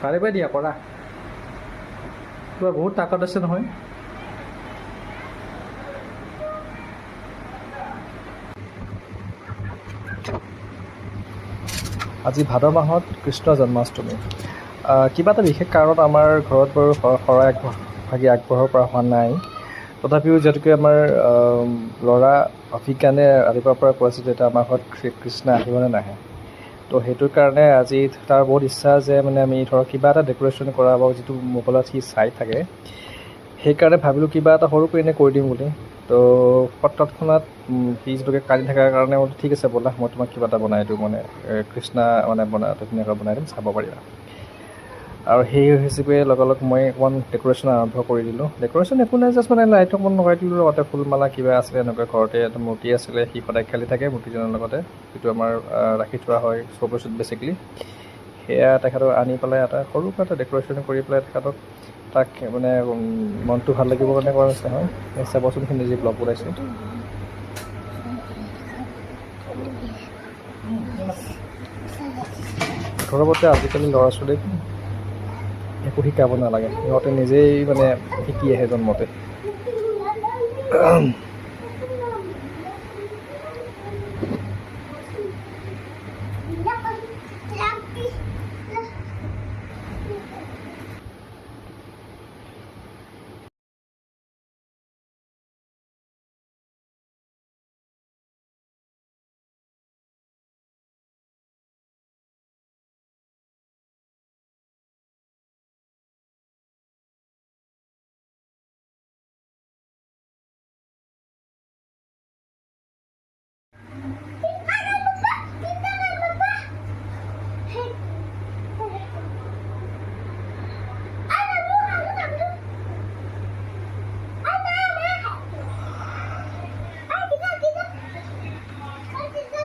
পাৰিবা দিয়া কৰা তোমাৰ বহুত তাকত আছে নহয় আজি ভাদ মাহত কৃষ্ণ জন্মাষ্টমী কিবা এটা বিশেষ কাৰণত আমাৰ ঘৰত বাৰু শৰাই আগভাগি আগবঢ়াব পৰা হোৱা নাই তথাপিও যিহেতুকে আমাৰ ল'ৰা অভিজ্ঞানে ৰাতিপুৱাৰ পৰা কৈ আছে যে আমাৰ ঘৰত কৃষ্ণ আহিবনে নাহে তো সেইটোৰ কাৰণে আজি তাৰ বহুত ইচ্ছা যে মানে আমি ধৰক কিবা এটা ডেক'ৰেশ্যন কৰা বা যিটো মোবাইলত সি চাই থাকে সেইকাৰণে ভাবিলোঁ কিবা এটা সৰুকৈ এনেই কৰি দিম বুলি তো তৎক্ষণাত সি যিটোকে কান্দি থকাৰ কাৰণে বোলো ঠিক আছে ব'লা মই তোমাক কিবা এটা বনাই দিওঁ মানে কৃষ্ণা মানে ধুনীয়াকৈ বনাই দিম চাব পাৰিবা আৰু সেই হিচাপে লগালগ মই অকণমান ডেক'ৰেশ্যন আৰম্ভ কৰি দিলোঁ ডেক'ৰেশ্যন একো নাই জাষ্ট মানে লাইট অকণমান লগাই দিলোঁ লগতে ফুলমালা কিবা আছিলে এনেকুৱা ঘৰতে এটা মূৰ্তি আছিলে সি সদায় খেলি থাকে মূৰ্তিজনৰ লগতে যিটো আমাৰ ৰাখি থোৱা হয় শ্ব'কেছত বেছিকেলি সেয়া তেখেতক আনি পেলাই এটা সৰুকৈ এটা ডেক'ৰেশ্যন কৰি পেলাই তেখেতক তাক মানে মনটো ভাল লাগিব কাৰণে কৰা হৈছে হয় চাবচোন সি নিজে ব্লগ বনাইছে ঘৰতে আজিকালি ল'ৰা ছোৱালীক একো শিকাব নালাগে সিহঁতে নিজেই মানে শিকি আহে জন্মতে